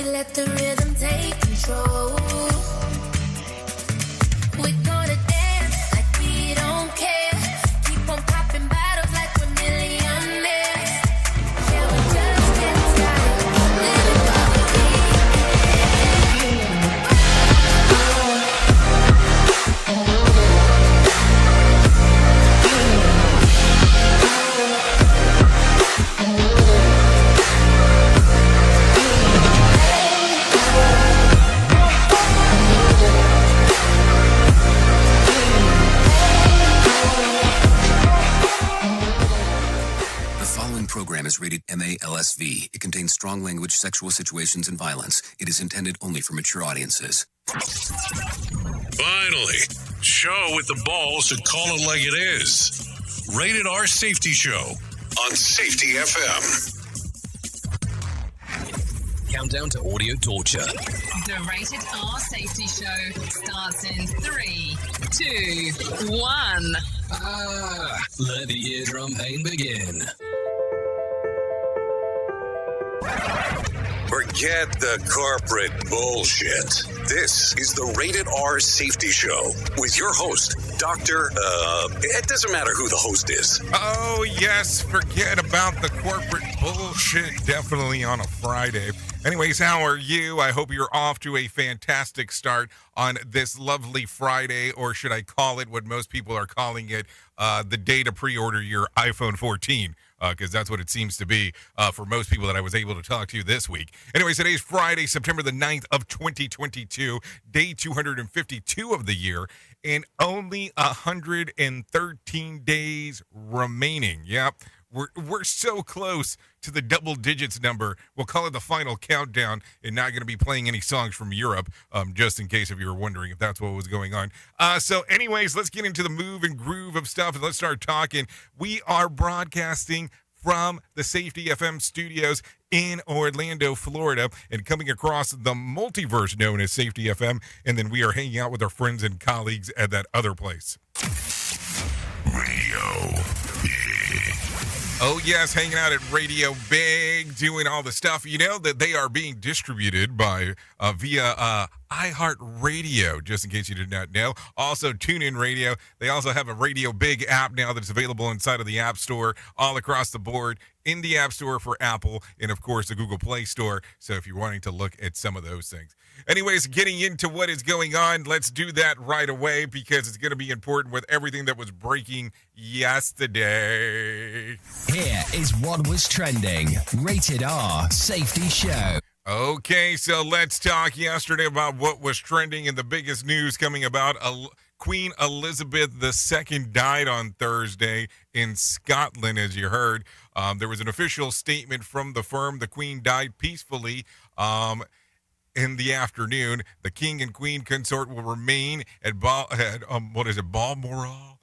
we let the rhythm take control. We're gonna dance like we don't care. Keep on popping bottles like we're millionaires. Yeah, we just getting started. Living for the program is rated MALSV. It contains strong language, sexual situations, and violence. It is intended only for mature audiences. Finally, show with the balls to call it like it is. Rated R Safety Show on Safety FM. Countdown to audio torture. The Rated R Safety Show starts in 3, 2, 1. Let the eardrum pain begin. Forget the corporate bullshit. This is the Rated R Safety Show with your host, it doesn't matter who the host is. Oh, yes, forget about the corporate bullshit, definitely on a Friday. Anyways, how are you? I hope you're off to a fantastic start on this lovely Friday, or should I call it what most people are calling it, the day to pre-order your iPhone 14. Because that's what it seems to be for most people that I was able to talk to this week. Anyways, today's Friday, September the 9th of 2022, day 252 of the year, and only 113 days remaining. Yep, we're so close to the double digits number. We'll call it the final countdown, and not going to be playing any songs from Europe, just in case if you were wondering if that's what was going on. So anyways, let's get into the move and groove of stuff, and let's start talking. We are broadcasting from the Safety FM studios in Orlando, Florida, and coming across the multiverse known as Safety FM, and then we are hanging out with our friends and colleagues at that other place. Radio. Oh, yes, hanging out at Radio Big, doing all the stuff. You know that they are being distributed by via iHeartRadio, just in case you did not know. Also, TuneIn Radio. They also have a Radio Big app now that's available inside of the App Store all across the board, in the App Store for Apple, and, of course, the Google Play Store. So if you're wanting to look at some of those things. Anyways, getting into what is going on, let's do that right away because it's going to be important with everything that was breaking yesterday. Here is what was trending. Rated R Safety Show. Okay, so let's talk yesterday about what was trending, and the biggest news coming about. Queen Elizabeth II died on Thursday in Scotland, as you heard. There was an official statement from the firm. The Queen died peacefully in the afternoon. The King and Queen consort will remain at Balmoral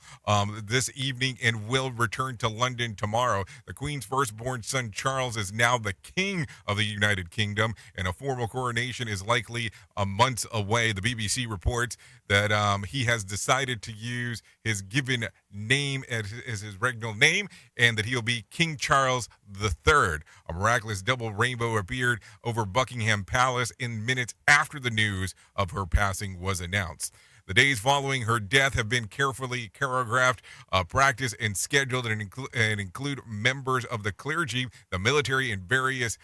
this evening and will return to London tomorrow. The Queen's firstborn son, Charles, is now the King of the United Kingdom, and a formal coronation is likely a month away. The BBC reports that he has decided to use his given name as his regnal name, and that he'll be King Charles III. A miraculous double rainbow appeared over Buckingham Palace in minutes after the news of her passing was announced. The days following her death have been carefully choreographed, practiced, and scheduled, and include members of the clergy, the military, and various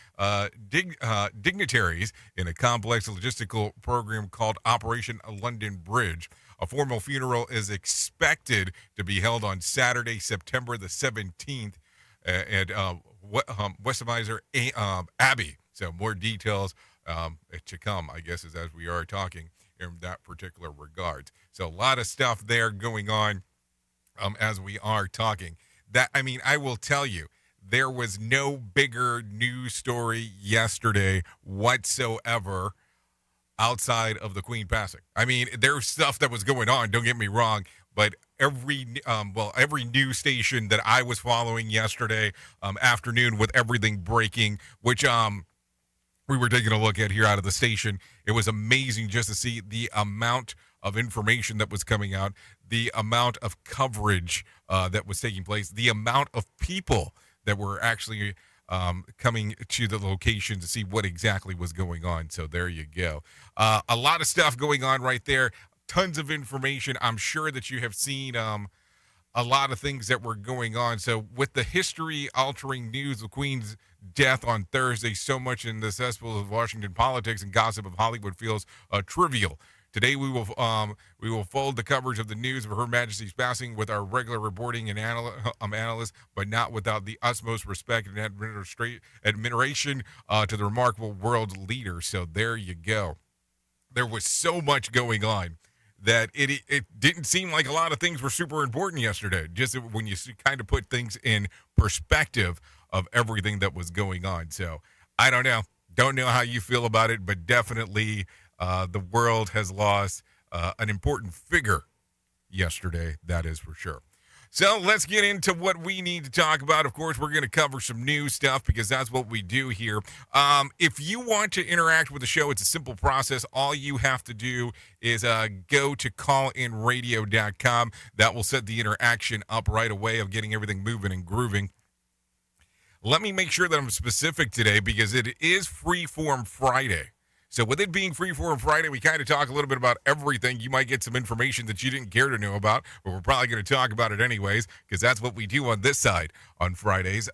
dignitaries in a complex logistical program called Operation London Bridge. A formal funeral is expected to be held on Saturday, September the 17th at Westminster Abbey. So more details to come, I guess, as we are talking in that particular regard. So a lot of stuff there going on as we are talking. I will tell you, there was no bigger news story yesterday whatsoever outside of the Queen passing. I mean, there's stuff that was going on, don't get me wrong, but every news station that I was following yesterday afternoon with everything breaking, which we were taking a look at here out of the station. It was amazing just to see the amount of information that was coming out, the amount of coverage that was taking place, the amount of people that were actually coming to the location to see what exactly was going on. So there you go. A lot of stuff going on right there. Tons of information. I'm sure that you have seen a lot of things that were going on. So with the history-altering news of Queen's death on Thursday, so much in the cesspool of Washington politics and gossip of Hollywood feels trivial. Today we will fold the coverage of the news of Her Majesty's passing with our regular reporting and analysts, but not without the utmost respect and admiration to the remarkable world leader. So there you go. There was so much going on that it didn't seem like a lot of things were super important yesterday. Just when you kind of put things in perspective of everything that was going on. So I don't know. Don't know how you feel about it, but definitely the world has lost an important figure yesterday. That is for sure. So let's get into what we need to talk about. Of course, we're going to cover some new stuff because that's what we do here. If you want to interact with the show, it's a simple process. All you have to do is go to callinradio.com. That will set the interaction up right away of getting everything moving and grooving. Let me make sure that I'm specific today because it is Freeform Friday. So with it being Freeform Friday, we kind of talk a little bit about everything. You might get some information that you didn't care to know about, but we're probably going to talk about it anyways because that's what we do on this side on Fridays.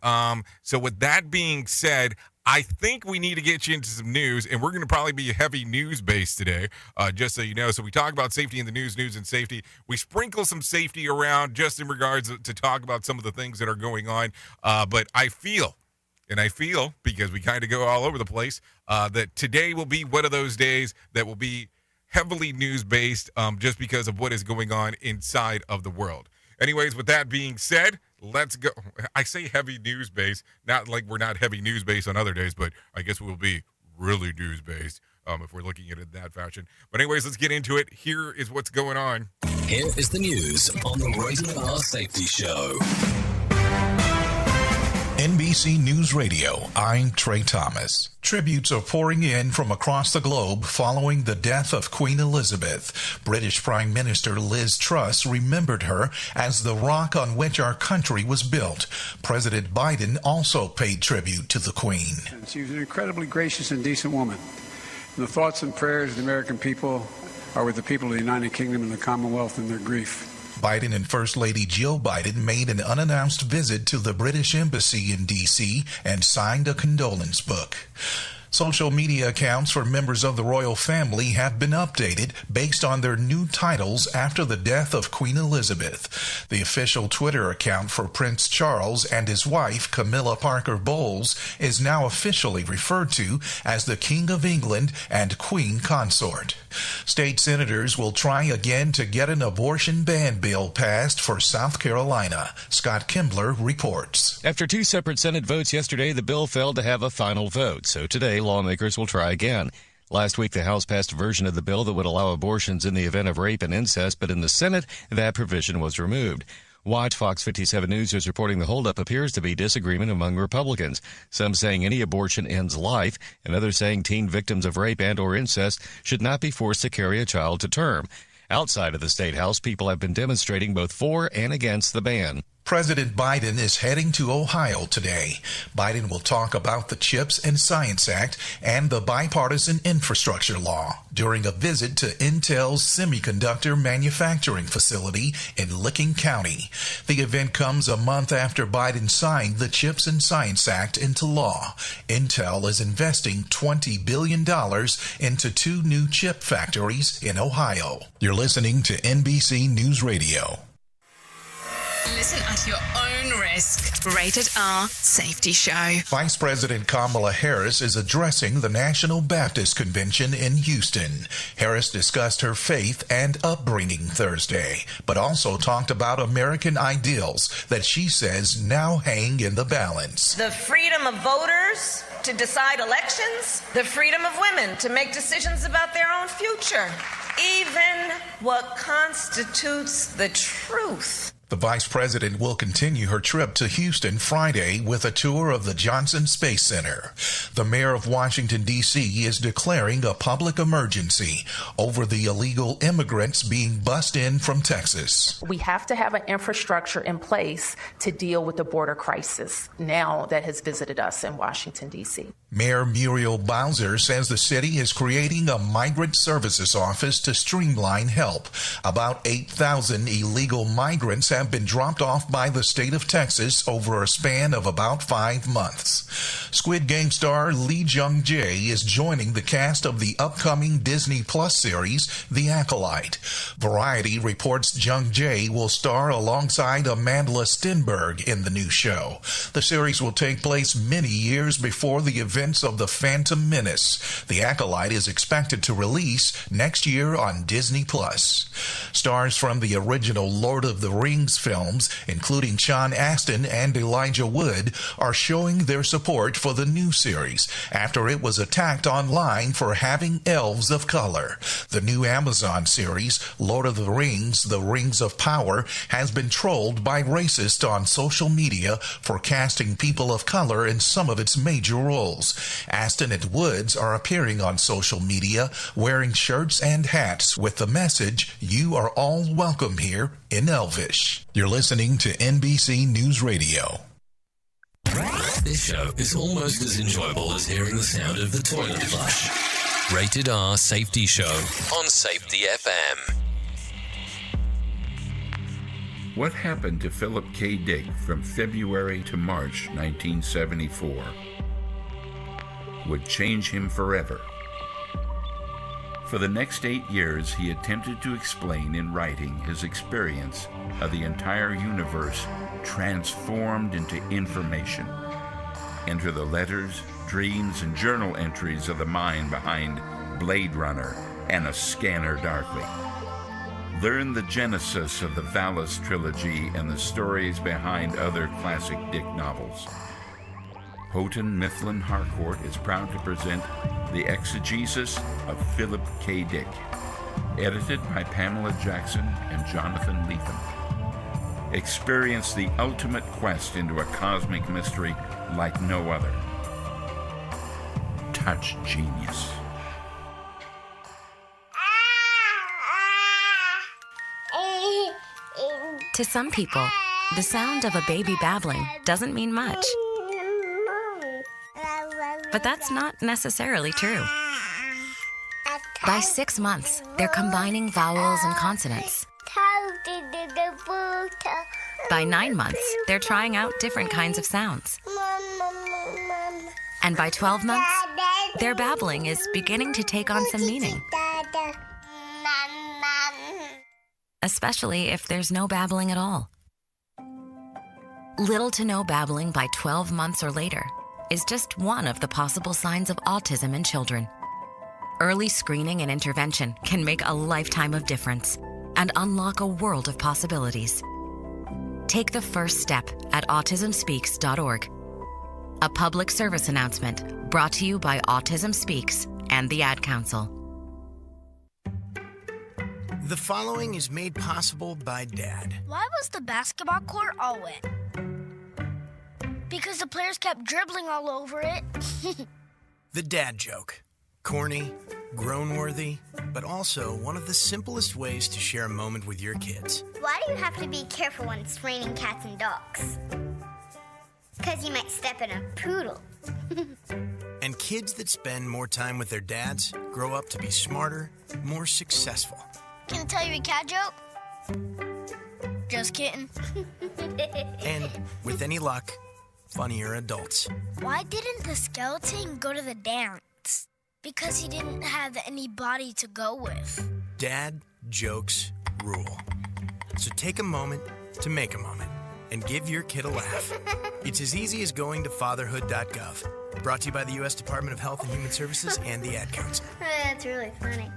So with that being said, I think we need to get you into some news, and we're going to probably be heavy news-based today, just so you know. So we talk about safety in the news and safety. We sprinkle some safety around just in regards to talk about some of the things that are going on. But I feel, because we kind of go all over the place, that today will be one of those days that will be heavily news-based just because of what is going on inside of the world. Anyways, with that being said, let's go. I say heavy news-based, not like we're not heavy news-based on other days, but I guess we'll be really news-based if we're looking at it in that fashion. But anyways, let's get into it. Here is what's going on. Here is the news on the Rated R Safety Show. NBC News Radio, I'm Trey Thomas. Tributes are pouring in from across the globe following the death of Queen Elizabeth. British Prime Minister Liz Truss remembered her as the rock on which our country was built. President Biden also paid tribute to the Queen. She was an incredibly gracious and decent woman. And the thoughts and prayers of the American people are with the people of the United Kingdom and the Commonwealth in their grief. Biden and First Lady Jill Biden made an unannounced visit to the British Embassy in D.C. and signed a condolence book. Social media accounts for members of the royal family have been updated based on their new titles after the death of Queen Elizabeth. The official Twitter account for Prince Charles and his wife, Camilla Parker Bowles, is now officially referred to as the King of England and Queen Consort. State senators will try again to get an abortion ban bill passed for South Carolina. Scott Kimbler reports. After two separate Senate votes yesterday, the bill failed to have a final vote. So today, lawmakers will try again. Last week, the House passed a version of the bill that would allow abortions in the event of rape and incest, but in the Senate, that provision was removed. Watch Fox 57 News is reporting the holdup appears to be disagreement among Republicans. Some saying any abortion ends life, and others saying teen victims of rape and or incest should not be forced to carry a child to term. Outside of the State House, people have been demonstrating both for and against the ban. President Biden is heading to Ohio today. Biden will talk about the CHIPS and Science Act and the bipartisan infrastructure law during a visit to Intel's semiconductor manufacturing facility in Licking County. The event comes a month after Biden signed the CHIPS and Science Act into law. Intel is investing $20 billion into two new chip factories in Ohio. You're listening to NBC News Radio. Listen at your own risk. Rated R Safety Show. Vice President Kamala Harris is addressing the National Baptist Convention in Houston. Harris discussed her faith and upbringing Thursday, but also talked about American ideals that she says now hang in the balance. The freedom of voters to decide elections, the freedom of women to make decisions about their own future, even what constitutes the truth. The vice president will continue her trip to Houston Friday with a tour of the Johnson Space Center. The mayor of Washington, D.C. is declaring a public emergency over the illegal immigrants being bussed in from Texas. We have to have an infrastructure in place to deal with the border crisis now that has visited us in Washington, D.C. Mayor Muriel Bowser says the city is creating a migrant services office to streamline help. About 8,000 illegal migrants have been dropped off by the state of Texas over a span of about 5 months. Squid Game star Lee Jung-jae is joining the cast of the upcoming Disney Plus series, The Acolyte. Variety reports Jung-jae will star alongside Amanda Stenberg in the new show. The series will take place many years before the events of The Phantom Menace. The Acolyte is expected to release next year on Disney Plus. Stars from the original Lord of the Rings films, including Sean Astin and Elijah Wood, are showing their support for the new series after it was attacked online for having elves of color. The new Amazon series, Lord of the Rings of Power, has been trolled by racists on social media for casting people of color in some of its major roles. Astin and Woods are appearing on social media wearing shirts and hats with the message, "You are all welcome here," in Elvish. You're listening to NBC News Radio. This show is almost as enjoyable as hearing the sound of the toilet flush. Rated R Safety Show on Safety FM. What happened to Philip K. Dick from February to March 1974 would change him forever. For the next 8 years, he attempted to explain in writing his experience of the entire universe transformed into information. Enter the letters, dreams, and journal entries of the mind behind Blade Runner and A Scanner Darkly. Learn the genesis of the Valis trilogy and the stories behind other classic Dick novels. Houghton Mifflin Harcourt is proud to present The Exegesis of Philip K. Dick, edited by Pamela Jackson and Jonathan Lethem. Experience the ultimate quest into a cosmic mystery like no other. Touch genius. To some people, the sound of a baby babbling doesn't mean much. But that's not necessarily true. By 6 months, they're combining vowels and consonants. By 9 months, they're trying out different kinds of sounds. And by 12 months, their babbling is beginning to take on some meaning. Especially if there's no babbling at all. Little to no babbling by 12 months or later is just one of the possible signs of autism in children. Early screening and intervention can make a lifetime of difference and unlock a world of possibilities. Take the first step at autismspeaks.org. A public service announcement brought to you by Autism Speaks and the Ad Council. The following is made possible by Dad. Why was the basketball court all wet? Because the players kept dribbling all over it. The dad joke. Corny, groan-worthy, but also one of the simplest ways to share a moment with your kids. Why do you have to be careful when it's raining cats and dogs? Because you might step in a poodle. And kids that spend more time with their dads grow up to be smarter, more successful. Can I tell you a cat joke? Just kidding. And with any luck, funnier adults. Why didn't the skeleton go to the dance? Because he didn't have any body to go with. Dad jokes rule. So take a moment to make a moment and give your kid a laugh. It's as easy as going to fatherhood.gov. Brought to you by the U.S. Department of Health and Human Services and the Ad Council. That's really funny.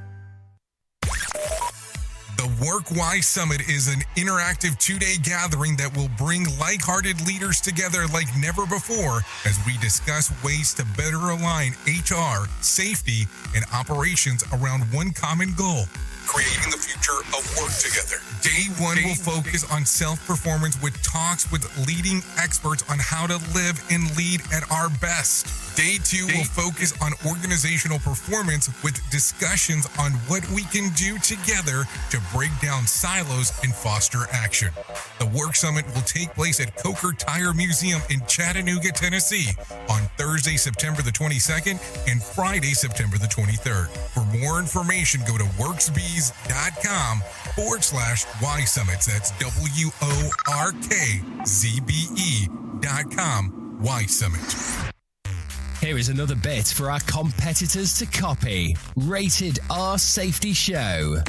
The WorkWise Summit is an interactive 2-day gathering that will bring like-hearted leaders together like never before as we discuss ways to better align HR, safety, and operations around one common goal: creating the future of work together. Day one will focus on self-performance with talks with leading experts on how to live and lead at our best. Day two will focus on organizational performance with discussions on what we can do together to break down silos and foster action. The Work Summit will take place at Coker Tire Museum in Chattanooga, Tennessee on Thursday, September the 22nd and Friday, September the 23rd. For more information, go to workzbe.com/Y Summits. That's WORKZBE.com Y Summit. Here is another bit for our competitors to copy. Rated R Safety Show.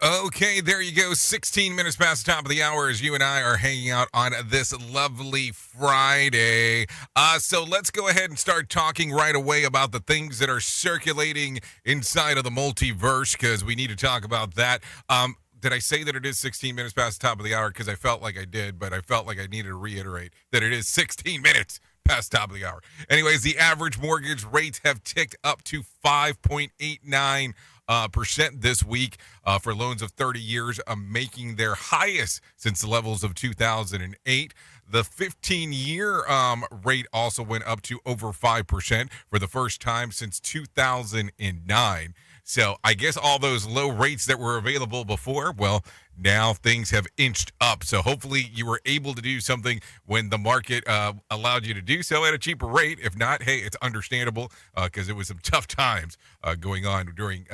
Okay, there you go. 16 minutes past the top of the hour as you and I are hanging out on this lovely Friday. So let's go ahead and start talking right away about the things that are circulating inside of the multiverse, because we need to talk about that. Did I say that it is 16 minutes past the top of the hour? Because I felt like I did, but I felt like I needed to reiterate that it is 16 minutes past top of the hour. Anyways, the average mortgage rates have ticked up to 5.89% this week for loans of 30 years, making their highest since the levels of 2008. The 15-year rate also went up to over 5% for the first time since 2009. So I guess all those low rates that were available before, well, now things have inched up. So hopefully you were able to do something when the market allowed you to do so at a cheaper rate. If not, hey, it's understandable because it was some tough times going on during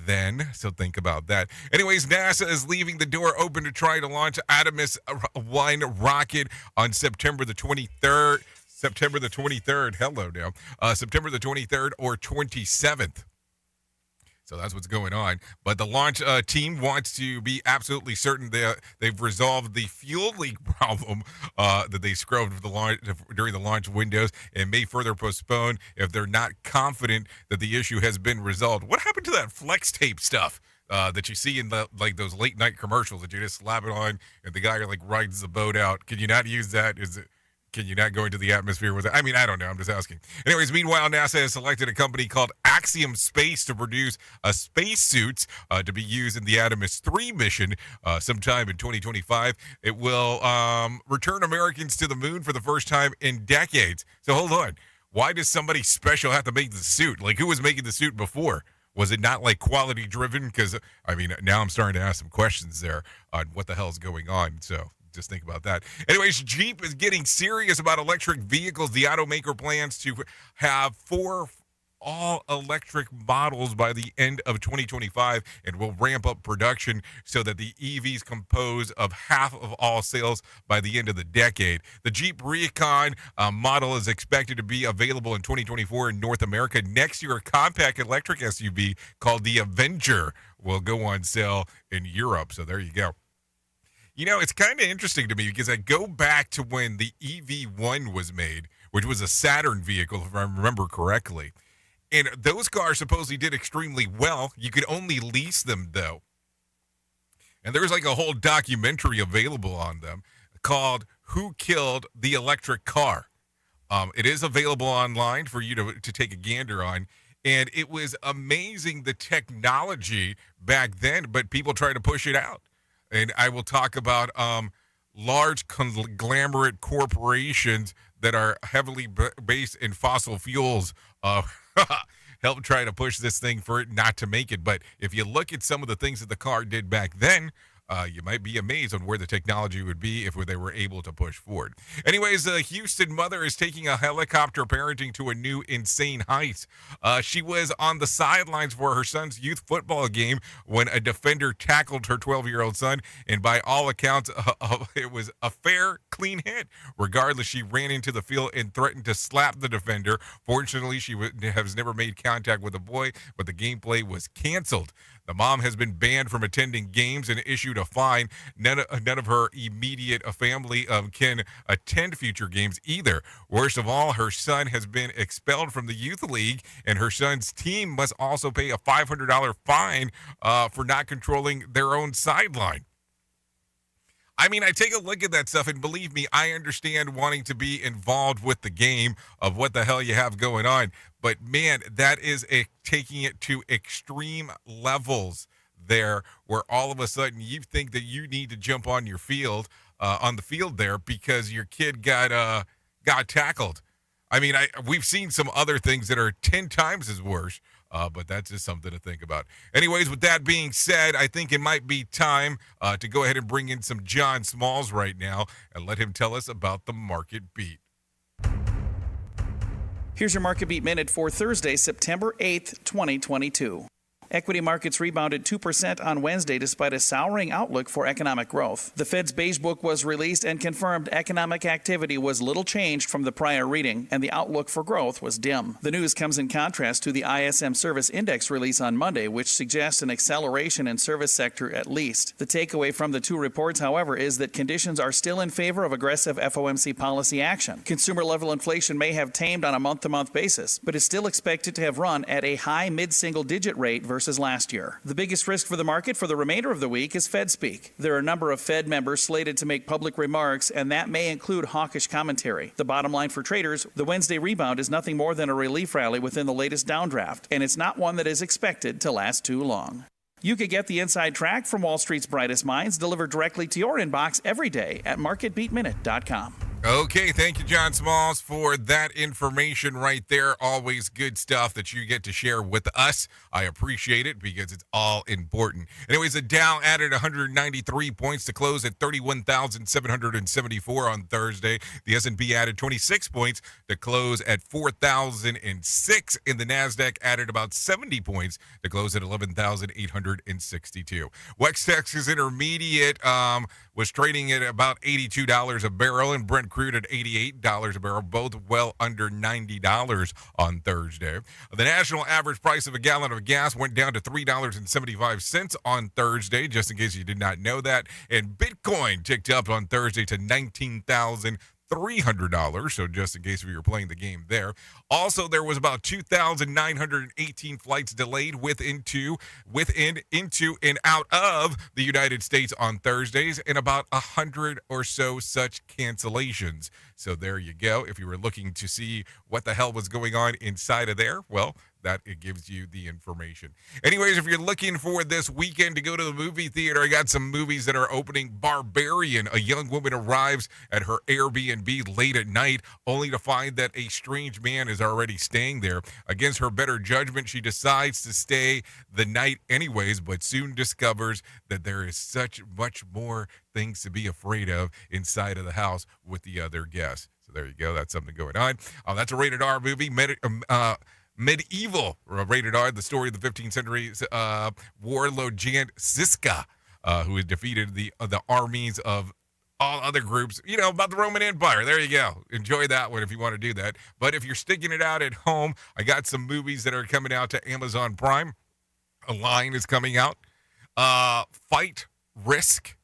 then. So think about that. Anyways, NASA is leaving the door open to try to launch Artemis 1 rocket on September the 23rd. September the 23rd. Hello now. September the 23rd or 27th. So that's what's going on. But the launch team wants to be absolutely certain they've resolved the fuel leak problem that they scrubbed during the launch windows and may further postpone if they're not confident that the issue has been resolved. What happened to that flex tape stuff that you see in the those late night commercials that you just slap it on and the guy rides the boat out? Can you not use that? Can you not go into the atmosphere with it? I mean, I don't know. I'm just asking. Anyways, meanwhile, NASA has selected a company called Axiom Space to produce spacesuits to be used in the Artemis 3 mission sometime in 2025. It will return Americans to the moon for the first time in decades. So hold on. Why does somebody special have to make the suit? Who was making the suit before? Was it not quality driven? Because, I mean, now I'm starting to ask some questions there on what the hell is going on. So just think about that. Anyways, Jeep is getting serious about electric vehicles. The automaker plans to have 4 all-electric models by the end of 2025 and will ramp up production so that the EVs compose of half of all sales by the end of the decade. The Jeep Recon model is expected to be available in 2024 in North America. Next year, a compact electric SUV called the Avenger will go on sale in Europe. So there you go. You know, it's kind of interesting to me because I go back to when the EV1 was made, which was a Saturn vehicle, if I remember correctly. And those cars supposedly did extremely well. You could only lease them, though. And there's a whole documentary available on them called Who Killed the Electric Car? It is available online for you to take a gander on. And it was amazing, the technology back then, but people try to push it out. And I will talk about large conglomerate corporations that are heavily based in fossil fuels help try to push this thing for it not to make it. But if you look at some of the things that the car did back then, you might be amazed on where the technology would be if they were able to push forward. Anyways, a Houston mother is taking a helicopter parenting to a new insane height. She was on the sidelines for her son's youth football game when a defender tackled her 12-year-old son, and by all accounts, it was a fair, clean hit. Regardless, she ran into the field and threatened to slap the defender. Fortunately, she has never made contact with the boy, but the gameplay was canceled. The mom has been banned from attending games and issued a fine. None of her immediate family can attend future games either. Worst of all, her son has been expelled from the youth league, and her son's team must also pay a $500 fine for not controlling their own sideline. I mean, I take a look at that stuff, and believe me, I understand wanting to be involved with the game of what the hell you have going on. But man, that is taking it to extreme levels there, where all of a sudden you think that you need to jump on your field, on the field there, because your kid got tackled. I mean, we've seen some other things that are 10 times as worse. But that's just something to think about. Anyways, with that being said, I think it might be time to go ahead and bring in some John Smalls right now and let him tell us about the Market Beat. Here's your Market Beat Minute for Thursday, September 8th, 2022. Equity markets rebounded 2% on Wednesday despite a souring outlook for economic growth. The Fed's Beige Book was released and confirmed economic activity was little changed from the prior reading, and the outlook for growth was dim. The news comes in contrast to the ISM Service Index release on Monday, which suggests an acceleration in service sector at least. The takeaway from the two reports, however, is that conditions are still in favor of aggressive FOMC policy action. Consumer-level inflation may have tamed on a month-to-month basis, but is still expected to have run at a high mid-single-digit rate versus last year. The biggest risk for the market for the remainder of the week is Fed speak. There are a number of Fed members slated to make public remarks, and that may include hawkish commentary. The bottom line for traders, the Wednesday rebound is nothing more than a relief rally within the latest downdraft, and it's not one that is expected to last too long. You could get the inside track from Wall Street's brightest minds delivered directly to your inbox every day at marketbeatminute.com. Okay, thank you, John Smalls, for that information right there. Always good stuff that you get to share with us. I appreciate it because it's all important. Anyways, the Dow added 193 points to close at 31,774 on Thursday. The S&P added 26 points to close at 4,006, and the NASDAQ added about 70 points to close at 11,862. West Texas Intermediate was trading at about $82 a barrel, and Brent crude at $88 a barrel, both well under $90 on Thursday. The national average price of a gallon of gas went down to $3.75 on Thursday, just in case you did not know that. And Bitcoin ticked up on Thursday to $19,300. So just in case we were playing the game there. Also, there was about 2,918 flights delayed within, into, and out of the United States on Thursdays, and about 100 or so such cancellations. So there you go. If you were looking to see what the hell was going on inside of there, well, that it gives you the information. Anyways, if you're looking for this weekend to go to the movie theater, I got some movies that are opening. Barbarian, a young woman arrives at her Airbnb late at night, only to find that a strange man is already staying there. Against her better judgment, she decides to stay the night anyways, but soon discovers that there is such much more things to be afraid of inside of the house with the other guests. So there you go. That's something going on. That's a rated R movie. Medieval, rated R, the story of the 15th century warlord Jan Žižka, who had defeated the armies of all other groups, about the Roman Empire. There you go. Enjoy that one if you want to do that. But if you're sticking it out at home, I got some movies that are coming out to Amazon Prime. A Line is coming out. Fight, Risk.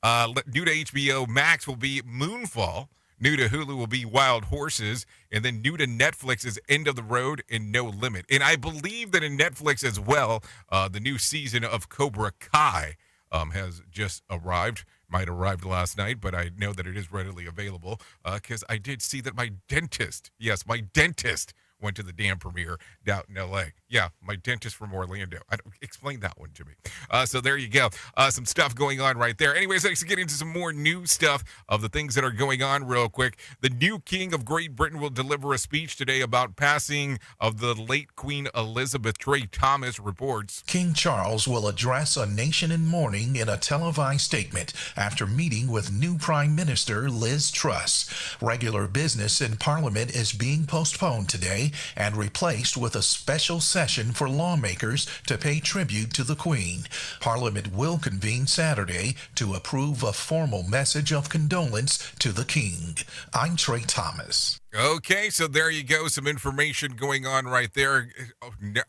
New to HBO Max will be Moonfall. New to Hulu will be Wild Horses, and then new to Netflix is End of the Road and No Limit. And I believe that in Netflix as well, the new season of Cobra Kai has just arrived. Might have arrived last night, but I know that it is readily available because I did see that my dentist went to the damn premiere down in L.A. Yeah, my dentist from Orlando. Explain that one to me. So there you go. Some stuff going on right there. Anyways, let's get into some more new stuff of the things that are going on real quick. The new King of Great Britain will deliver a speech today about passing of the late Queen Elizabeth. Trey Thomas reports. King Charles will address a nation in mourning in a televised statement after meeting with new Prime Minister Liz Truss. Regular business in Parliament is being postponed today and replaced with a special session for lawmakers to pay tribute to the Queen. Parliament will convene Saturday to approve a formal message of condolence to the King. I'm Trey Thomas. Okay, so there you go. Some information going on right there.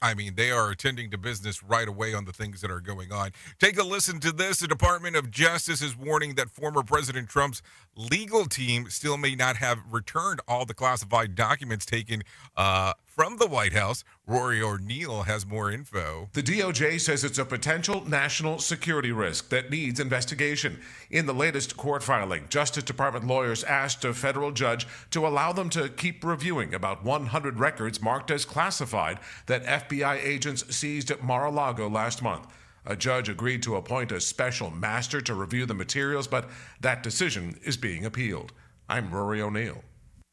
I mean, they are attending to business right away on the things that are going on. Take a listen to this. The Department of Justice is warning that former President Trump's legal team still may not have returned all the classified documents taken from the White House, Rory O'Neill has more info. The DOJ says it's a potential national security risk that needs investigation. In the latest court filing, Justice Department lawyers asked a federal judge to allow them to keep reviewing about 100 records marked as classified that FBI agents seized at Mar-a-Lago last month. A judge agreed to appoint a special master to review the materials, but that decision is being appealed. I'm Rory O'Neill.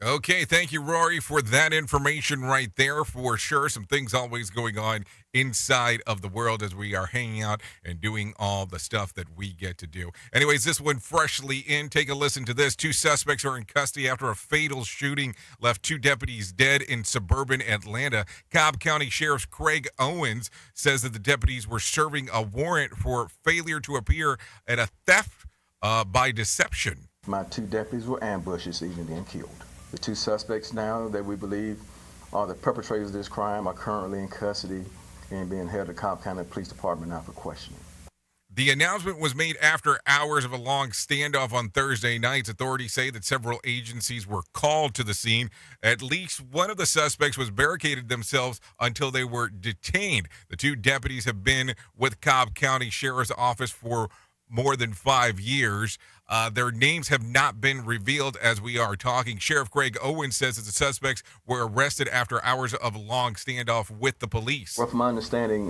Okay, thank you, Rory, for that information right there. For sure, some things always going on inside of the world as we are hanging out and doing all the stuff that we get to do. Anyways, this one freshly in. Take a listen to this. 2 suspects are in custody after a fatal shooting left 2 deputies dead in suburban Atlanta. Cobb County Sheriff Craig Owens says that the deputies were serving a warrant for failure to appear at a theft by deception. My 2 deputies were ambushed this evening and killed. The 2 suspects now that we believe are the perpetrators of this crime are currently in custody and being held at Cobb County Police Department now for questioning. The announcement was made after hours of a long standoff on Thursday nights. Authorities say that several agencies were called to the scene. At least one of the suspects was barricaded themselves until they were detained. The 2 deputies have been with Cobb County Sheriff's Office for more than 5 years. Their names have not been revealed as we are talking. Sheriff Craig Owens says that the suspects were arrested after hours of a long standoff with the police. Well, from my understanding,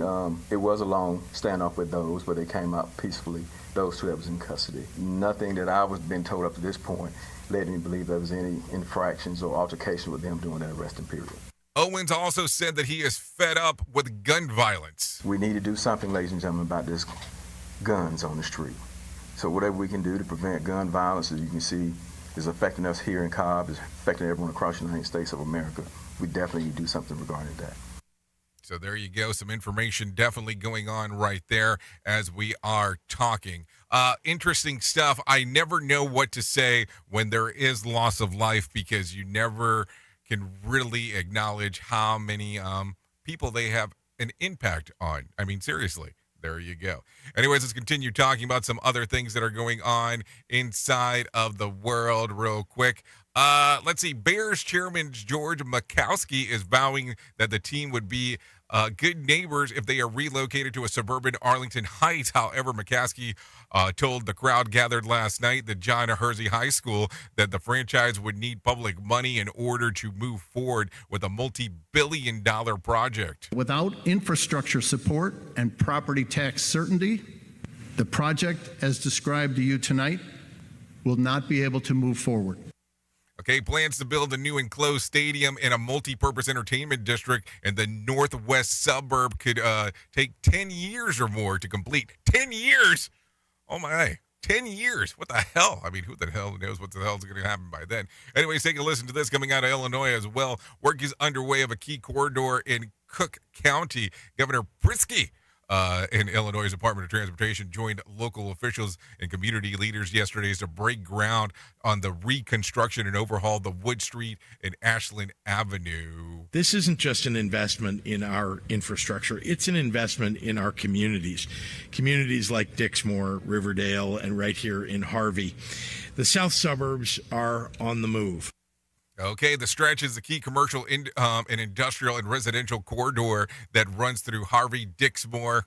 it was a long standoff with those, but they came out peacefully, those 2 that was in custody. Nothing that I was being told up to this point led me to believe there was any infractions or altercation with them during that arresting period. Owens also said that he is fed up with gun violence. We need to do something, ladies and gentlemen, about this guns on the street. So whatever we can do to prevent gun violence, as you can see, is affecting us here in Cobb, is affecting everyone across the United States of America. We definitely need to do something regarding that. So there you go. Some information definitely going on right there as we are talking. Interesting stuff. I never know what to say when there is loss of life because you never can really acknowledge how many people they have an impact on. I mean, seriously. There you go. Anyways, let's continue talking about some other things that are going on inside of the world real quick. Let's see. Bears chairman George Mikowski is vowing that the team would be good neighbors if they are relocated to a suburban Arlington Heights. However, McCaskey told the crowd gathered last night at John Hersey High School that the franchise would need public money in order to move forward with a multi-billion-dollar project. Without infrastructure support and property tax certainty, the project, as described to you tonight, will not be able to move forward. Okay, plans to build a new enclosed stadium in a multi-purpose entertainment district in the northwest suburb could take 10 years or more to complete. 10 years? Oh, my. 10 years. What the hell? I mean, who the hell knows what the hell is going to happen by then? Anyways, take a listen to this coming out of Illinois as well. Work is underway of a key corridor in Cook County. Governor Pritzker in Illinois Department of Transportation joined local officials and community leaders yesterday to break ground on the reconstruction and overhaul the Wood Street and Ashland Avenue. This isn't just an investment in our infrastructure. It's an investment in our communities. Communities like Dixmoor, Riverdale, and right here in Harvey. The south suburbs are on the move. Okay, the stretch is the key commercial and industrial and residential corridor that runs through Harvey, Dixmoor,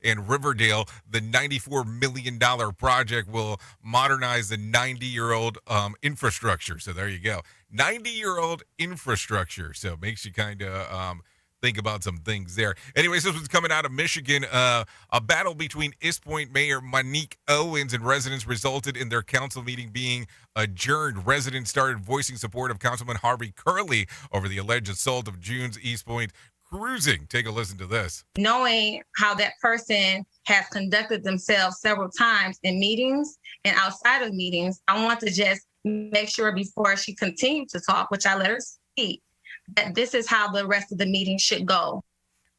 and Riverdale. The $94 million project will modernize the 90-year-old infrastructure. So there you go. 90-year-old infrastructure. So it makes you kind of think about some things there. Anyways, this was coming out of Michigan. A battle between East Point Mayor Monique Owens and residents resulted in their council meeting being adjourned. Residents started voicing support of Councilman Harvey Curley over the alleged assault of June's East Point cruising. Take a listen to this. Knowing how that person has conducted themselves several times in meetings and outside of meetings, I want to just make sure before she continued to talk, which I let her speak, that this is how the rest of the meeting should go.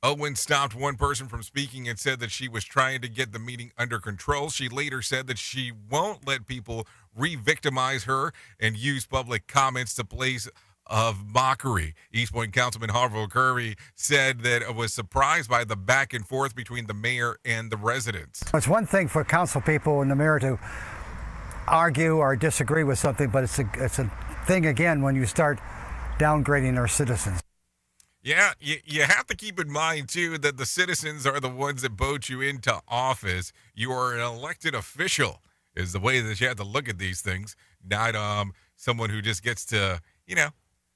Owens stopped one person from speaking and said that she was trying to get the meeting under control. She later said that she won't let people re-victimize her and use public comments to place of mockery. East Point Councilman Harvey Curley said that it was surprised by the back and forth between the mayor and the residents. It's one thing for council people and the mayor to argue or disagree with something, but it's a thing again when you start downgrading our citizens. Yeah, you have to keep in mind, too, that the citizens are the ones that vote you into office. You are an elected official is the way that you have to look at these things, not someone who just gets to,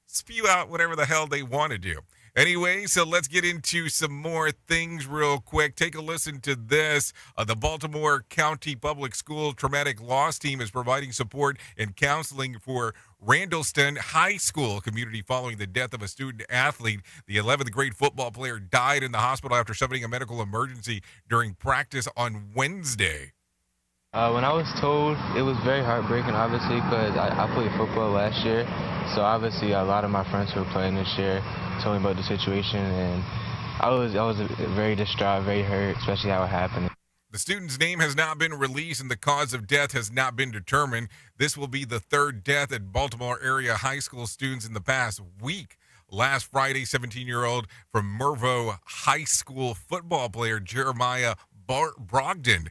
spew out whatever the hell they want to do. Anyway, so let's get into some more things real quick. Take a listen to this. The Baltimore County Public School Traumatic Loss Team is providing support and counseling for Randallstown High School community following the death of a student athlete. The 11th grade football player died in the hospital after suffering a medical emergency during practice on Wednesday. When I was told, it was very heartbreaking, obviously, because I played football last year. So obviously, a lot of my friends who were playing this year told me about the situation, and I was very distraught, very hurt, especially how it happened. The student's name has not been released, and the cause of death has not been determined. This will be the third death at Baltimore area high school students in the past week. Last Friday, 17-year-old from Mervo High School football player Jeremiah Brogdon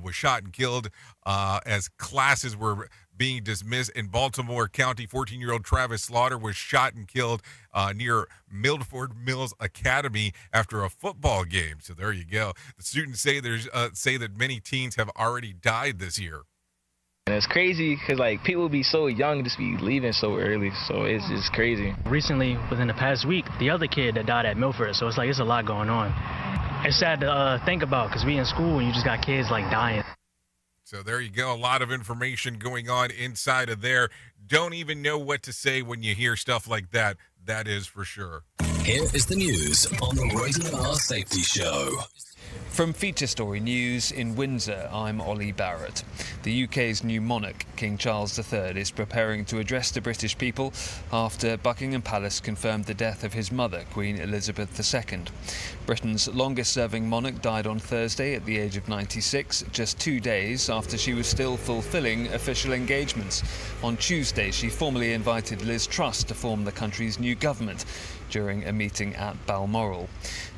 was shot and killed as classes were being dismissed in Baltimore County. 14-year-old Travis Slaughter was shot and killed near Milford Mills Academy after a football game. So there you go. The students say that many teens have already died this year. And it's crazy because, people be so young, just be leaving so early. So it's crazy. Recently, within the past week, the other kid that died at Milford. So it's a lot going on. It's sad to think about because we in school and you just got kids, dying. So there you go. A lot of information going on inside of there. Don't even know what to say when you hear stuff like that. That is for sure. Here is the news on the Rated R Safety Show. From Feature Story News in Windsor, I'm Ollie Barrett. The UK's new monarch, King Charles III, is preparing to address the British people after Buckingham Palace confirmed the death of his mother, Queen Elizabeth II. Britain's longest-serving monarch died on Thursday at the age of 96, just 2 days after she was still fulfilling official engagements. On Tuesday, she formally invited Liz Truss to form the country's new government during a meeting at Balmoral.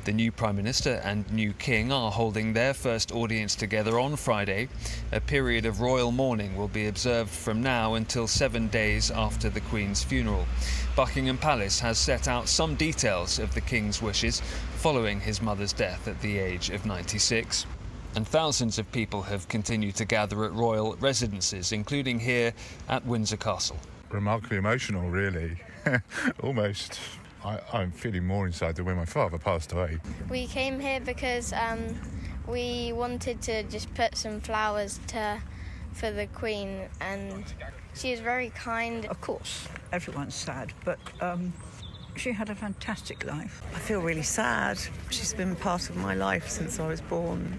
The new Prime Minister and new King are holding their first audience together on Friday. A period of royal mourning will be observed from now until 7 days after the Queen's funeral. Buckingham Palace has set out some details of the King's wishes following his mother's death at the age of 96. And thousands of people have continued to gather at royal residences, including here at Windsor Castle. Remarkably emotional, really. Almost. I'm feeling more inside than when my father passed away. We came here because we wanted to just put some flowers for the Queen, and she is very kind. Of course, everyone's sad, but she had a fantastic life. I feel really sad. She's been part of my life since I was born,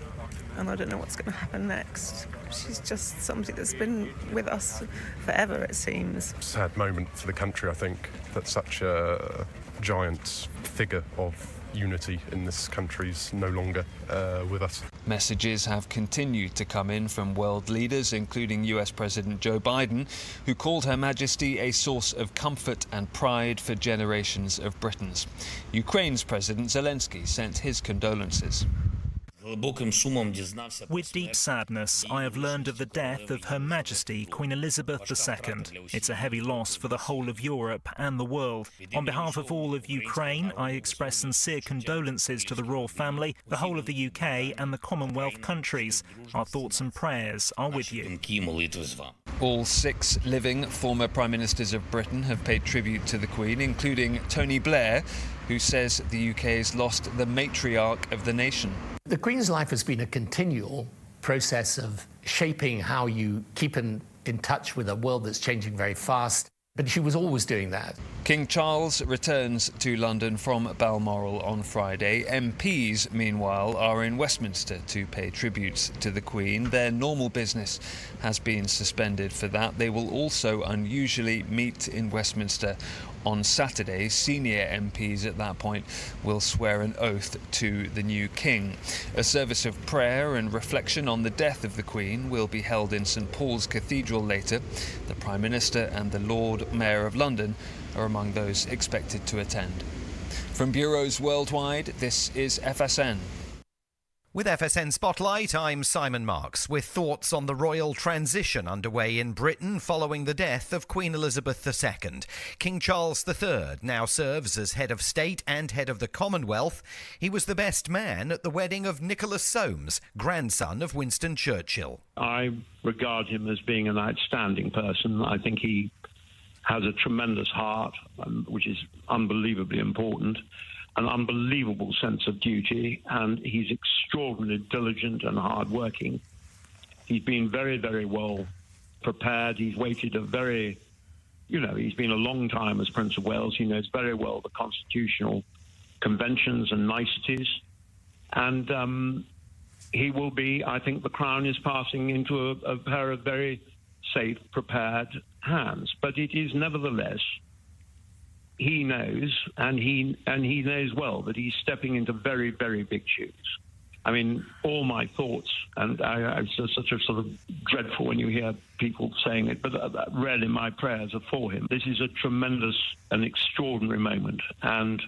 and I don't know what's going to happen next. She's just somebody that's been with us forever, it seems. Sad moment for the country, I think, that such a giant figure of unity in this country's no longer with us. Messages have continued to come in from world leaders, including US President Joe Biden, who called Her Majesty a source of comfort and pride for generations of Britons. Ukraine's President Zelensky sent his condolences. With deep sadness, I have learned of the death of Her Majesty Queen Elizabeth II. It's a heavy loss for the whole of Europe and the world. On behalf of all of Ukraine, I express sincere condolences to the royal family, the whole of the UK and the Commonwealth countries. Our thoughts and prayers are with you. All 6 living former Prime Ministers of Britain have paid tribute to the Queen, including Tony Blair, who says the UK has lost the matriarch of the nation. The Queen's life has been a continual process of shaping how you keep in touch with a world that's changing very fast. But she was always doing that. King Charles returns to London from Balmoral on Friday. MPs, meanwhile, are in Westminster to pay tributes to the Queen. Their normal business has been suspended for that. They will also unusually meet in Westminster on Saturday. Senior MPs at that point will swear an oath to the new King. A service of prayer and reflection on the death of the Queen will be held in St Paul's Cathedral later. The Prime Minister and the Lord Mayor of London are among those expected to attend. From bureaus worldwide, this is FSN. With FSN Spotlight, I'm Simon Marks, with thoughts on the royal transition underway in Britain following the death of Queen Elizabeth II. King Charles III now serves as head of state and head of the Commonwealth. He was the best man at the wedding of Nicholas Soames, grandson of Winston Churchill. I regard him as being an outstanding person. I think he has a tremendous heart, which is unbelievably important, an unbelievable sense of duty, and he's extraordinarily diligent and hardworking. He's been very, very well prepared. He's waited he's been a long time as Prince of Wales. He knows very well the constitutional conventions and niceties. And he will be, I think the crown is passing into a pair of very safe, prepared hands. But it is nevertheless, he knows, and he knows well that he's stepping into very, very big shoes. I mean, all my thoughts, and it's such a sort of dreadful when you hear people saying it, but really my prayers are for him. This is a tremendous and extraordinary moment, and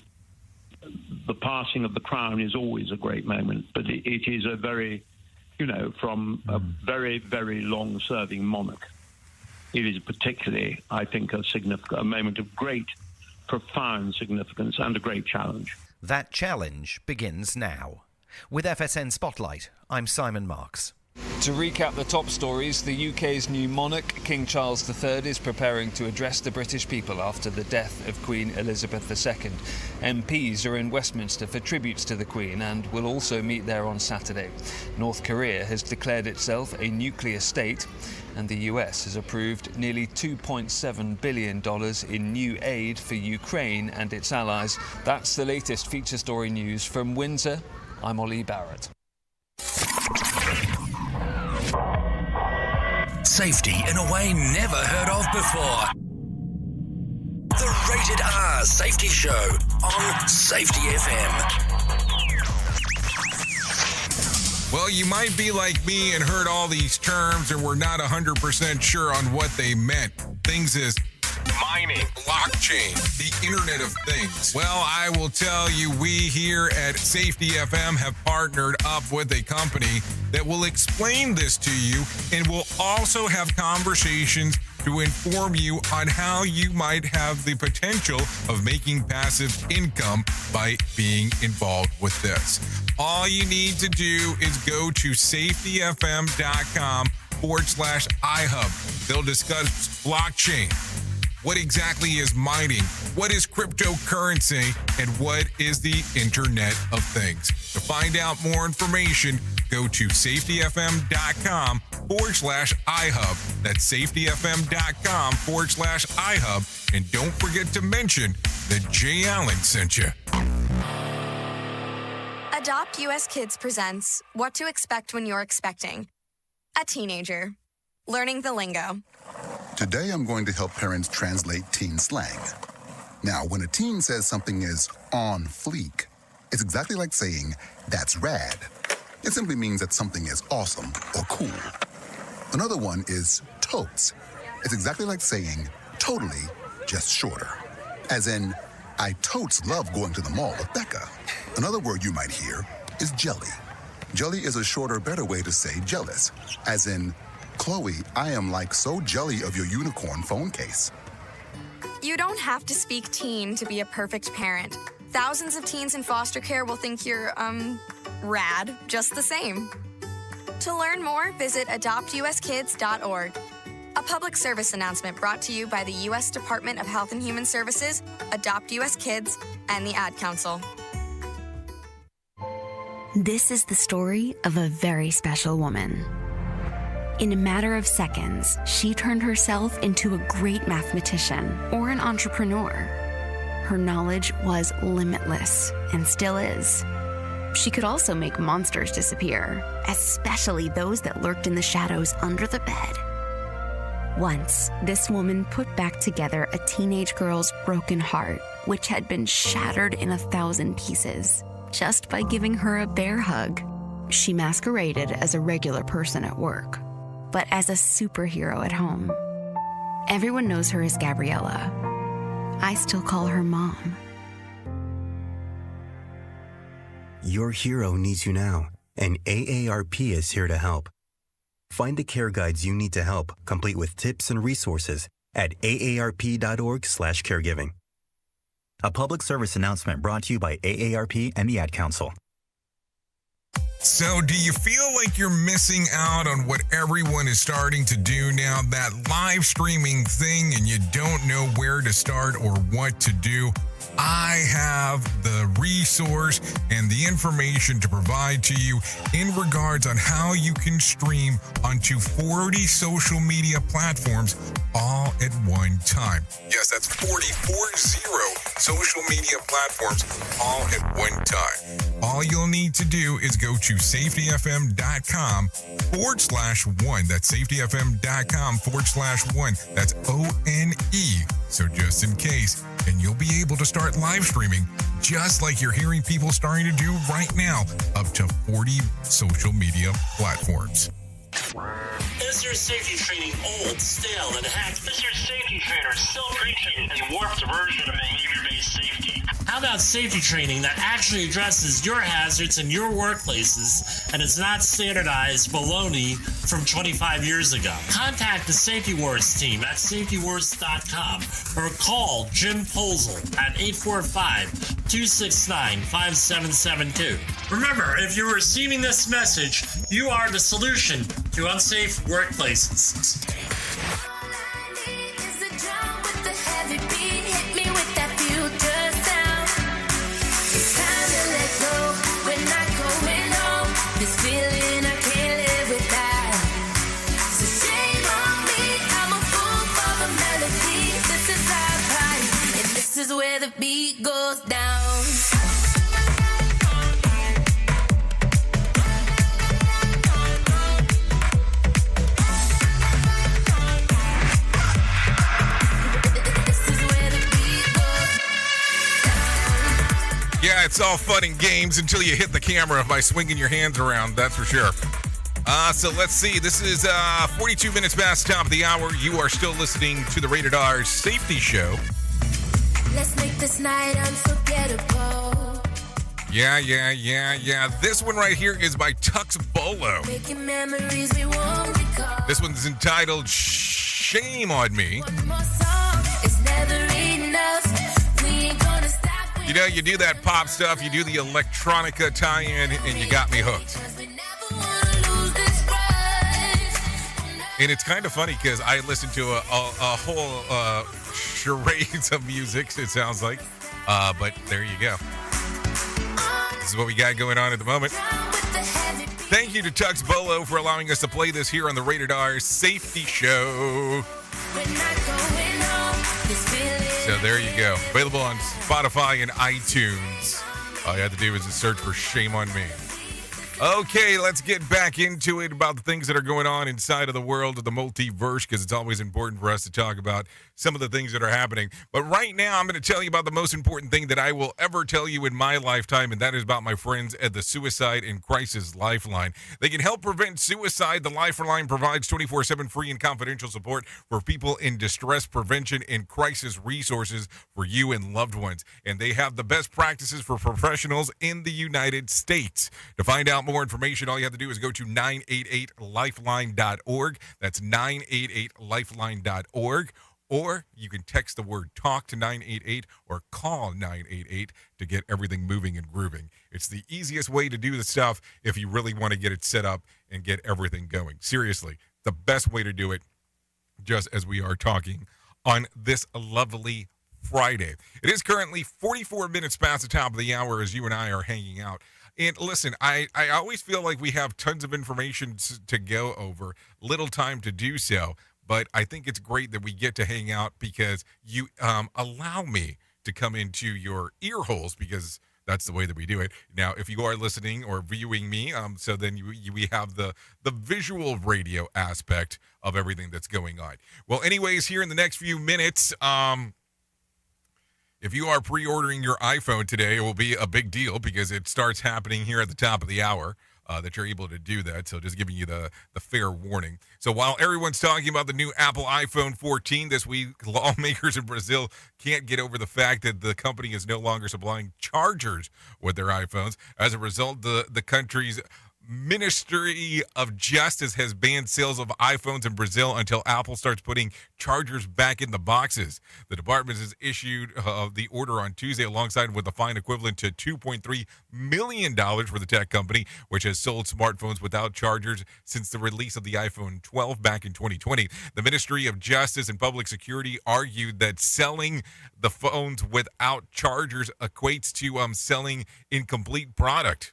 the passing of the crown is always a great moment, but it is a very, from a very, very long-serving monarch. It is particularly, I think, a moment of great, profound significance and a great challenge. That challenge begins now. With FSN Spotlight, I'm Simon Marks. To recap the top stories, the UK's new monarch, King Charles III, is preparing to address the British people after the death of Queen Elizabeth II. MPs are in Westminster for tributes to the Queen and will also meet there on Saturday. North Korea has declared itself a nuclear state, and the US has approved nearly $2.7 billion in new aid for Ukraine and its allies. That's the latest feature story news from Windsor. I'm Ollie Barrett. Safety in a way never heard of before. The Rated R Safety Show on Safety FM. Well, you might be like me and heard all these terms and were not 100% sure on what they meant. Things as mining, blockchain, the Internet of Things. Well, I will tell you, we here at Safety FM have partnered up with a company that will explain this to you and will also have conversations to inform you on how you might have the potential of making passive income by being involved with this. All you need to do is go to safetyfm.com/iHub. They'll discuss blockchain. What exactly is mining? What is cryptocurrency? And what is the Internet of Things? To find out more information, go to safetyfm.com/iHub. That's safetyfm.com/iHub. And don't forget to mention that Jay Allen sent you. Adopt US Kids presents What to Expect When You're Expecting a Teenager. Learning the lingo. Today I'm going to help parents translate teen slang. Now, when a teen says something is on fleek, it's exactly like saying, that's rad. It simply means that something is awesome or cool. Another one is totes. It's exactly like saying, totally, just shorter. As in, I totes love going to the mall with Becca. Another word you might hear is jelly. Jelly is a shorter, better way to say jealous. As in, Chloe, I am like so jelly of your unicorn phone case. You don't have to speak teen to be a perfect parent. Thousands of teens in foster care will think you're, rad, just the same. To learn more, visit adoptuskids.org. A public service announcement brought to you by the U.S. Department of Health and Human Services, Adopt U.S. Kids, and the Ad Council. This is the story of a very special woman. In a matter of seconds, she turned herself into a great mathematician or an entrepreneur. Her knowledge was limitless and still is. She could also make monsters disappear, especially those that lurked in the shadows under the bed. Once, this woman put back together a teenage girl's broken heart, which had been shattered in 1,000 pieces, just by giving her a bear hug. She masqueraded as a regular person at work, but as a superhero at home. Everyone knows her as Gabriella. I still call her Mom. Your hero needs you now. and AARP is here to help. Find the care guides you need to help, complete with tips and resources at aarp.org/caregiving. A public service announcement brought to you by AARP and the Ad Council. So, do you feel like you're missing out on what everyone is starting to do now, that live streaming thing, and you don't know where to start or what to do? I have the resource and the information to provide to you in regards on how you can stream onto 40 social media platforms all at one time. Yes, that's 40 social media platforms all at one time. All you'll need to do is go to safetyfm.com/1. That's safetyfm.com/1. That's ONE. So just in case, and you'll be able to start live streaming just like you're hearing people starting to do right now, up to 40 social media platforms. Is your safety training old, stale, and hacked? Is your safety trainer still preaching a warped version of behavior-based safety? How about safety training that actually addresses your hazards in your workplaces and is not standardized baloney from 25 years ago? Contact the Safety Wars team at safetywars.com or call Jim Posel at 845-269-5772. Remember, if you're receiving this message, you are the solution to unsafe workplaces. This is where the beat goes down. Yeah, it's all fun and games until you hit the camera by swinging your hands around, that's for sure. So let's see. This is 42 minutes past the top of the hour. You are still listening to the Rated R Safety Show. Let's make this night unforgettable. Yeah. This one right here is by Tux Bolo. Making memories we won't recall. This one's entitled Shame on Me. One more song, it's never enough. We ain't gonna stop. You know, you do that pop stuff, you do the electronica tie-in, and you got me hooked. And it's kind of funny because I listened to a whole charades of music, it sounds like. But there you go. This is what we got going on at the moment. Thank you to Tux Bolo for allowing us to play this here on the Rated R Safety Show. So there you go. Available on Spotify and iTunes. All you have to do is just search for Shame on Me. Okay, let's get back into it about the things that are going on inside of the world of the multiverse, because it's always important for us to talk about some of the things that are happening. But right now, I'm going to tell you about the most important thing that I will ever tell you in my lifetime, and that is about my friends at the Suicide and Crisis Lifeline. They can help prevent suicide. The Lifeline provides 24/7 free and confidential support for people in distress, prevention, and crisis resources for you and loved ones. And they have the best practices for professionals in the United States. To find out more information, all you have to do is go to 988lifeline.org. That's 988lifeline.org. Or you can text the word TALK to 988 or call 988 to get everything moving and grooving. It's the easiest way to do the stuff if you really want to get it set up and get everything going. Seriously, the best way to do it, just as we are talking on this lovely Friday. It is currently 44 minutes past the top of the hour as you and I are hanging out. And listen, I always feel like we have tons of information to go over, little time to do so. But I think it's great that we get to hang out because you allow me to come into your ear holes, because that's the way that we do it. Now, if you are listening or viewing me, so then we have the visual radio aspect of everything that's going on. Well, anyways, here in the next few minutes, if you are pre-ordering your iPhone today, it will be a big deal because it starts happening here at the top of the hour. That you're able to do that. So just giving you the fair warning. So while everyone's talking about the new Apple iPhone 14 this week, lawmakers in Brazil can't get over the fact that the company is no longer supplying chargers with their iPhones. As a result, the country's Ministry of Justice has banned sales of iPhones in Brazil until Apple starts putting chargers back in the boxes. The department has issued the order on Tuesday alongside with a fine equivalent to $2.3 million for the tech company, which has sold smartphones without chargers since the release of the iPhone 12 back in 2020. The Ministry of Justice and Public Security argued that selling the phones without chargers equates to selling incomplete product.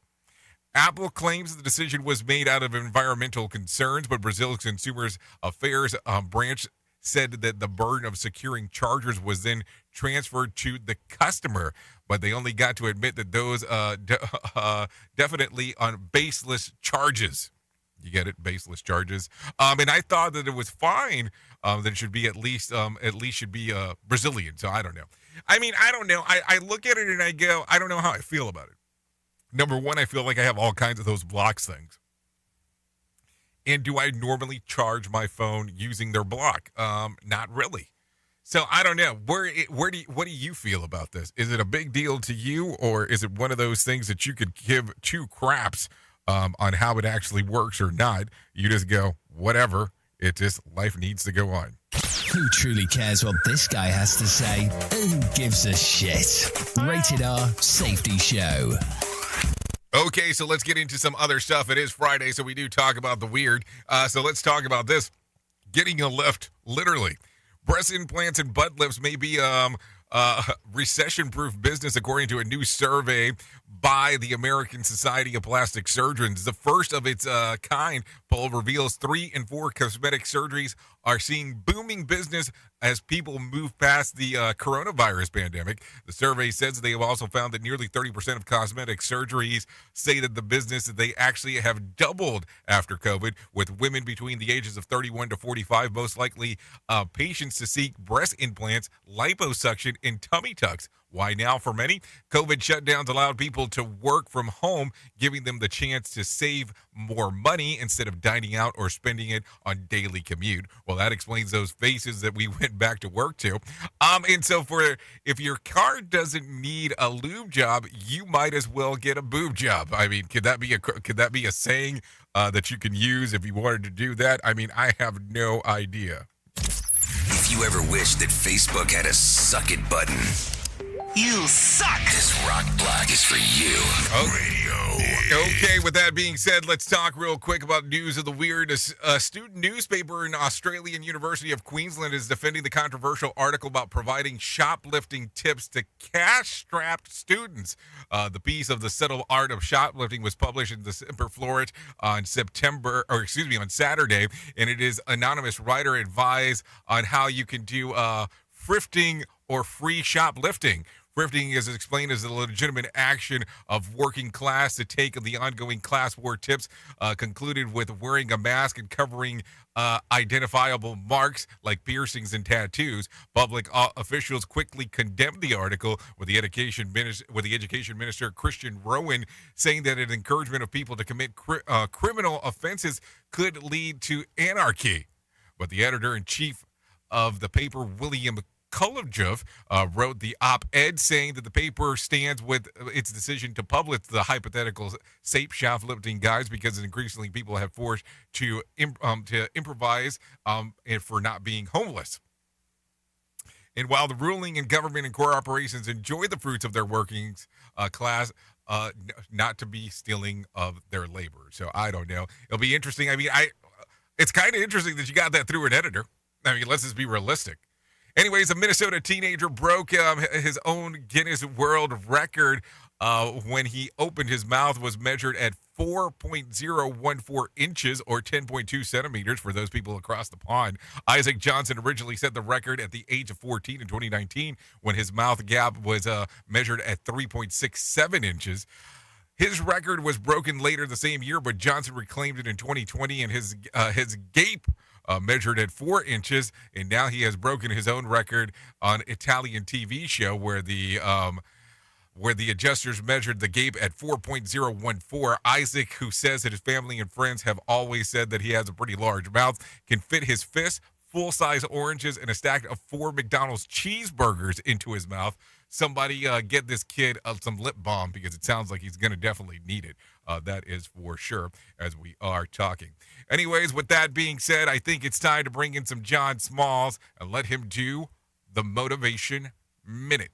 Apple claims the decision was made out of environmental concerns, but Brazil's Consumer Affairs branch said that the burden of securing chargers was then transferred to the customer, but they only got to admit that those definitely on baseless charges. You get it? Baseless charges. And I thought that it was fine that it should be at least should be Brazilian. So I don't know. I mean, I don't know. I look at it and I go, I don't know how I feel about it. Number one, I feel like I have all kinds of those blocks things. And do I normally charge my phone using their block? Not really. So I don't know. What do you feel about this? Is it a big deal to you, or is it one of those things that you could give two craps on how it actually works or not? You just go, whatever. It just, life needs to go on. Who truly cares what this guy has to say? Who gives a shit? Rated R Safety Show. Okay, so let's get into some other stuff. It is Friday, so we do talk about the weird. So let's talk about this. Getting a lift, literally. Breast implants and butt lifts may be recession-proof business, according to a new survey by the American Society of Plastic Surgeons. The first of its kind poll reveals 3 in 4 cosmetic surgeries are seeing booming business as people move past the coronavirus pandemic. The survey says they have also found that nearly 30% of cosmetic surgeries say that the business that they actually have doubled after COVID, with women between the ages of 31 to 45 most likely patients to seek breast implants, liposuction, and tummy tucks. Why now for many? COVID shutdowns allowed people to work from home, giving them the chance to save more money instead of dining out or spending it on daily commute. Well, that explains those faces that we went back to work to. And so if your car doesn't need a lube job, you might as well get a boob job. I mean, could that be a saying that you can use if you wanted to do that? I mean, I have no idea. If you ever wished that Facebook had a suck it button, you suck. This rock block is for you. Okay, with that being said, let's talk real quick about news of the weird. A student newspaper in Australian University of Queensland is defending the controversial article about providing shoplifting tips to cash-strapped students. The piece of The Subtle Art of Shoplifting was published in the Semper Floret on Saturday, and it is anonymous writer advise on how you can do thrifting or free shoplifting. Thrifting is explained as a legitimate action of working class to take the ongoing class war tips, concluded with wearing a mask and covering identifiable marks like piercings and tattoos. Public officials quickly condemned the article, with the education minister Christian Rowan saying that an encouragement of people to commit criminal offenses could lead to anarchy. But the editor-in-chief of the paper, William Kulovjev, wrote the op-ed saying that the paper stands with its decision to publish the hypothetical safe shoplifting guides because increasingly people have forced to improvise and for not being homeless. And while the ruling and government and corporations enjoy the fruits of their workings class, not to be stealing of their labor. So I don't know. It'll be interesting. I mean, it's kind of interesting that you got that through an editor. I mean, let's just be realistic. Anyways, a Minnesota teenager broke his own Guinness World Record when he opened his mouth. Was measured at 4.014 inches or 10.2 centimeters for those people across the pond. Isaac Johnson originally set the record at the age of 14 in 2019 when his mouth gap was measured at 3.67 inches. His record was broken later the same year, but Johnson reclaimed it in 2020, and his gape measured at 4 inches, and now he has broken his own record on Italian TV show where the adjusters measured the gape at 4.014. Isaac, who says that his family and friends have always said that he has a pretty large mouth, can fit his fist, full-size oranges, and a stack of 4 McDonald's cheeseburgers into his mouth. somebody get this kid some lip balm because it sounds like he's going to definitely need it. That is for sure, as we are talking. Anyways, with that being said, I think it's time to bring in some John Smalls and let him do the Motivation Minute.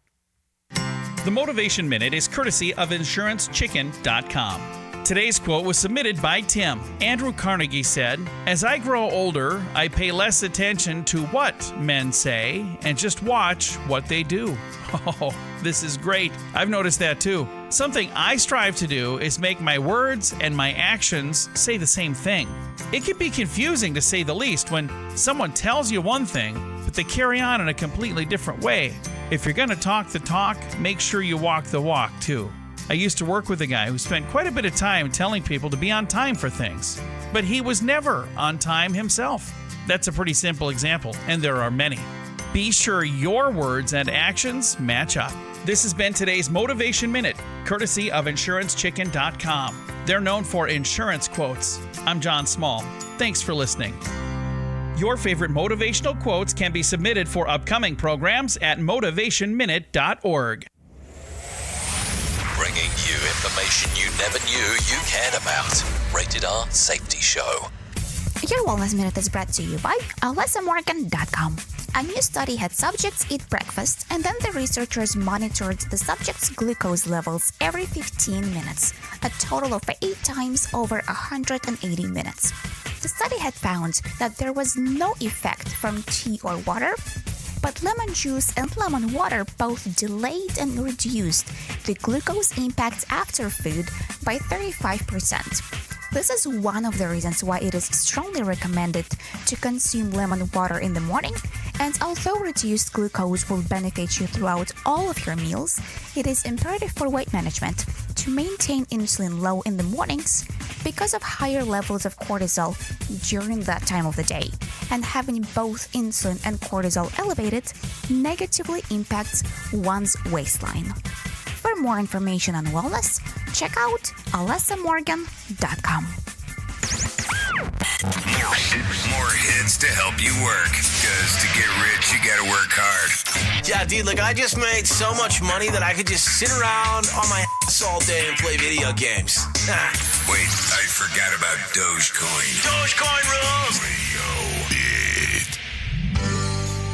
The Motivation Minute is courtesy of InsuranceChicken.com. Today's quote was submitted by Tim. Andrew Carnegie said, "As I grow older, I pay less attention to what men say and just watch what they do." Oh, this is great. I've noticed that too. Something I strive to do is make my words and my actions say the same thing. It can be confusing to say the least when someone tells you one thing, but they carry on in a completely different way. If you're going to talk the talk, make sure you walk the walk too. I used to work with a guy who spent quite a bit of time telling people to be on time for things, but he was never on time himself. That's a pretty simple example, and there are many. Be sure your words and actions match up. This has been today's Motivation Minute, courtesy of InsuranceChicken.com. They're known for insurance quotes. I'm John Small. Thanks for listening. Your favorite motivational quotes can be submitted for upcoming programs at motivationminute.org. Bringing you information you never knew you cared about. Rated R Safety Show. Your Wellness Minute is brought to you by AlessaMorgan.com. A new study had subjects eat breakfast, and then the researchers monitored the subjects' glucose levels every 15 minutes, a total of 8 times over 180 minutes. The study had found that there was no effect from tea or water, but lemon juice and lemon water both delayed and reduced the glucose impact after food by 35%. This is one of the reasons why it is strongly recommended to consume lemon water in the morning, and although reduced glucose will benefit you throughout all of your meals, it is imperative for weight management to maintain insulin low in the mornings because of higher levels of cortisol during that time of the day, and having both insulin and cortisol elevated negatively impacts one's waistline. For more information on wellness, check out AlessaMorgan.com. More hits to help you work. Because to get rich, you gotta work hard. Yeah, dude, like I just made so much money that I could just sit around on my ass all day and play video games. Wait, I forgot about Dogecoin. Dogecoin rules!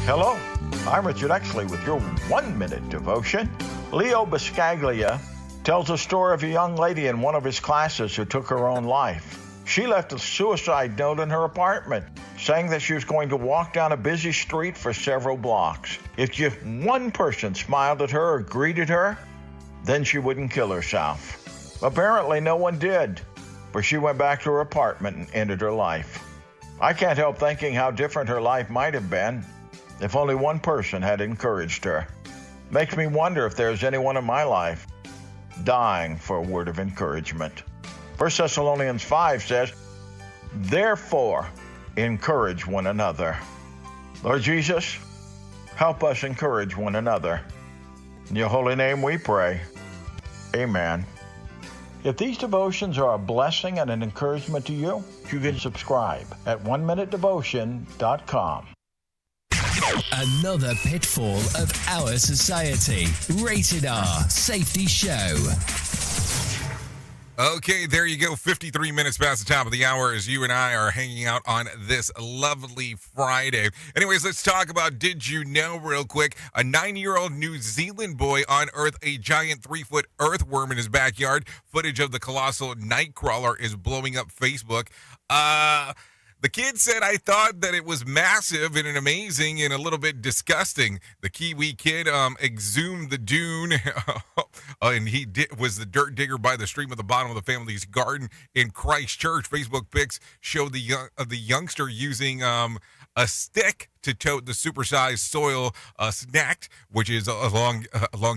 Hello, I'm Richard Exley with your 1 minute devotion. Leo Biscaglia tells a story of a young lady in one of his classes who took her own life. She left a suicide note in her apartment, saying that she was going to walk down a busy street for several blocks. If just one person smiled at her or greeted her, then she wouldn't kill herself. Apparently no one did, but she went back to her apartment and ended her life. I can't help thinking how different her life might have been if only one person had encouraged her. Makes me wonder if there's anyone in my life dying for a word of encouragement. 1 Thessalonians 5 says, "Therefore, encourage one another." Lord Jesus, help us encourage one another. In your holy name we pray. Amen. If these devotions are a blessing and an encouragement to you, you can subscribe at oneminutedevotion.com. Another pitfall of our society. Rated R Safety Show. Okay, there you go. 53 minutes past the top of the hour as you and I are hanging out on this lovely Friday. Anyways, let's talk about Did You Know real quick. A 9-year-old New Zealand boy unearthed a giant 3-foot earthworm in his backyard. Footage of the colossal nightcrawler is blowing up Facebook. The kid said, "I thought that it was massive and amazing and a little bit disgusting." The Kiwi kid exhumed the dune, and he was the dirt digger by the stream at the bottom of the family's garden in Christchurch. Facebook pics show the youngster using a stick to tote the supersized soil snack, which is a long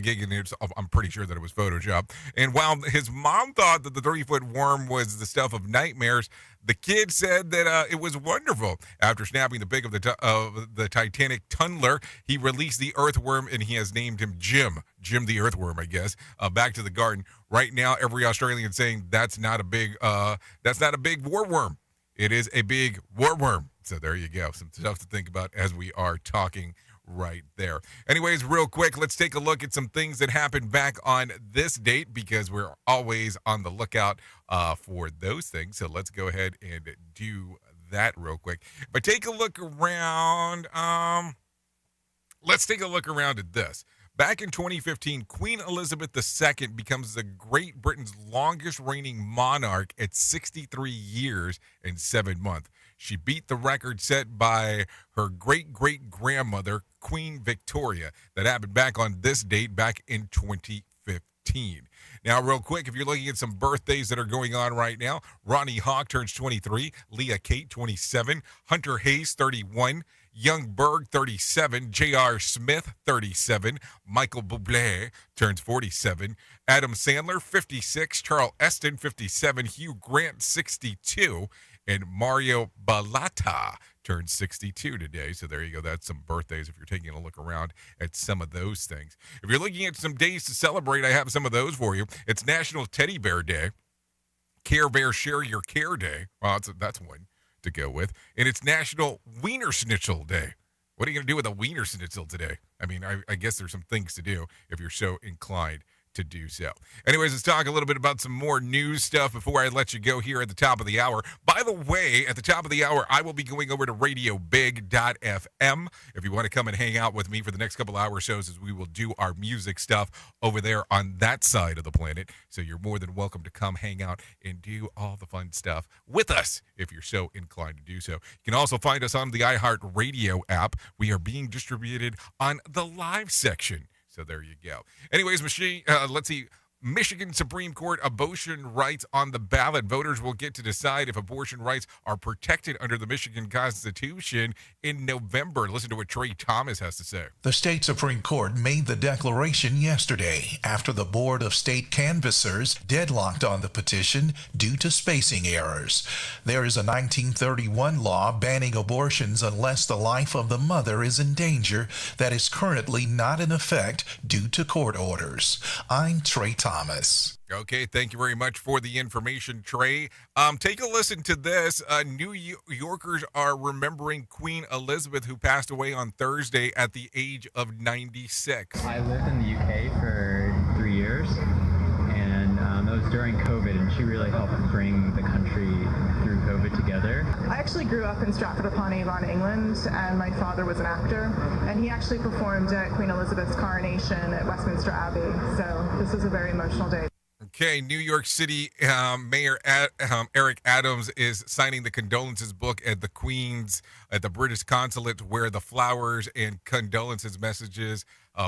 gig, and I'm pretty sure that it was Photoshop. And while his mom thought that the 3-foot worm was the stuff of nightmares, the kid said that it was wonderful. After snapping the pic of the Titanic tunneler, he released the earthworm, and he has named him Jim the earthworm, I guess. Back to the garden. Right now, every Australian saying that's not a big warworm. It is a big warworm. So there you go. Some stuff to think about as we are talking right there. Anyways, real quick, let's take a look at some things that happened back on this date because we're always on the lookout for those things. So let's go ahead and do that real quick. But take a look around. Let's take a look around at this. Back in 2015, Queen Elizabeth II becomes the Great Britain's longest reigning monarch at 63 years and 7 months. She beat the record set by her great-great-grandmother, Queen Victoria, that happened back on this date back in 2015. Now, real quick, if you're looking at some birthdays that are going on right now, Ronnie Hawk turns 23, Leah Kate, 27, Hunter Hayes, 31, Young Berg, 37, J.R. Smith, 37, Michael Bublé turns 47, Adam Sandler, 56, Charles Esten, 57, Hugh Grant, 62, and Mario Balata turned 62 today. So there you go. That's some birthdays if you're taking a look around at some of those things. If you're looking at some days to celebrate, I have some of those for you. It's National Teddy Bear Day, Care Bear Share Your Care Day. Well, that's one to go with. And it's National Wiener Schnitzel Day. What are you going to do with a Wiener Schnitzel today? I mean, I guess there's some things to do if you're so inclined to do so. Anyways, let's talk a little bit about some more news stuff before I let you go here at the top of the hour. By the way, at the top of the hour, I will be going over to RadioBig.fm if you want to come and hang out with me for the next couple hour shows as we will do our music stuff over there on that side of the planet. So you're more than welcome to come hang out and do all the fun stuff with us if you're so inclined to do so. You can also find us on the iHeartRadio app. We are being distributed on the live section. So there you go. Anyways, let's see. Michigan Supreme Court abortion rights on the ballot. Voters will get to decide if abortion rights are protected under the Michigan Constitution in November. Listen to what Trey Thomas has to say. The state Supreme Court made the declaration yesterday after the Board of State Canvassers deadlocked on the petition due to spacing errors. There is a 1931 law banning abortions unless the life of the mother is in danger that is currently not in effect due to court orders. I'm Trey Thomas. Okay, thank you very much for the information, Trey. Take a listen to this. New Yorkers are remembering Queen Elizabeth, who passed away on Thursday at the age of 96. I lived in the UK for 3 years, and it was during COVID, and she really helped bring the country through COVID together. I actually grew up in Stratford-upon-Avon, England, and my father was an actor, and he actually performed at Queen Elizabeth's coronation at Westminster Abbey, so this was a very emotional day. Okay, New York City Mayor Eric Adams is signing the condolences book at the British consulate where the flowers and condolences messages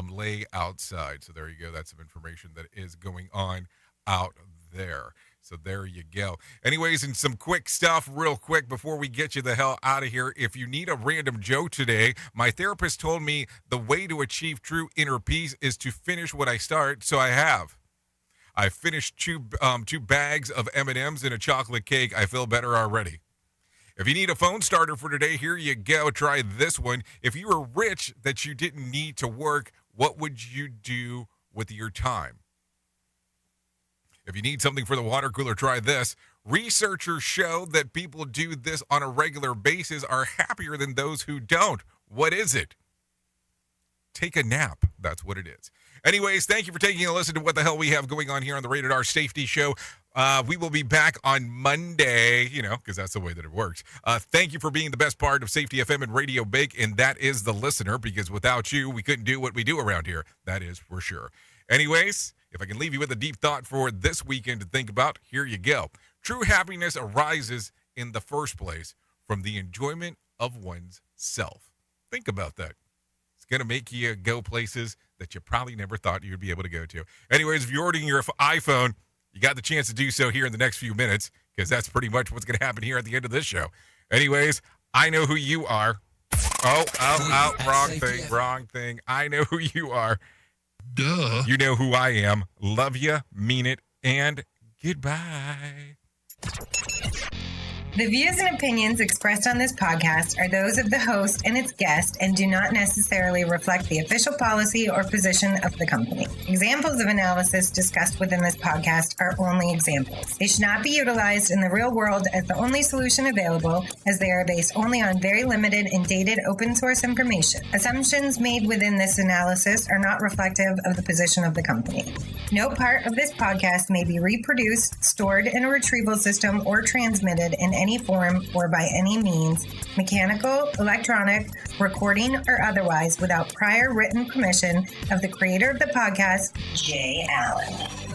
lay outside. So there you go. That's some information that is going on out there. So there you go. Anyways, and some quick stuff real quick before we get you the hell out of here. If you need a random joke today, my therapist told me the way to achieve true inner peace is to finish what I start, so I have. I finished two bags of M&Ms and a chocolate cake. I feel better already. If you need a phone starter for today, here you go. Try this one. If you were rich that you didn't need to work, what would you do with your time? If you need something for the water cooler, try this. Researchers show that people do this on a regular basis are happier than those who don't. What is it? Take a nap. That's what it is. Anyways, thank you for taking a listen to what the hell we have going on here on the Rated R Safety Show. We will be back on Monday, because that's the way that it works. Thank you for being the best part of Safety FM and Radio Big, and that is the listener, because without you, we couldn't do what we do around here. That is for sure. Anyways, if I can leave you with a deep thought for this weekend to think about, here you go. True happiness arises in the first place from the enjoyment of one's self. Think about that. It's going to make you go places that you probably never thought you'd be able to go to. Anyways, if you're ordering your iPhone, you got the chance to do so here in the next few minutes, because that's pretty much what's going to happen here at the end of this show. Anyways, I know who you are. Wrong thing. I know who you are. Duh. You know who I am. Love you, mean it, and goodbye. The views and opinions expressed on this podcast are those of the host and its guest and do not necessarily reflect the official policy or position of the company. Examples of analysis discussed within this podcast are only examples. They should not be utilized in the real world as the only solution available, as they are based only on very limited and dated open source information. Assumptions made within this analysis are not reflective of the position of the company. No part of this podcast may be reproduced, stored in a retrieval system, or transmitted in any form or by any means, mechanical, electronic, recording, or otherwise, without prior written permission of the creator of the podcast, Jay Allen.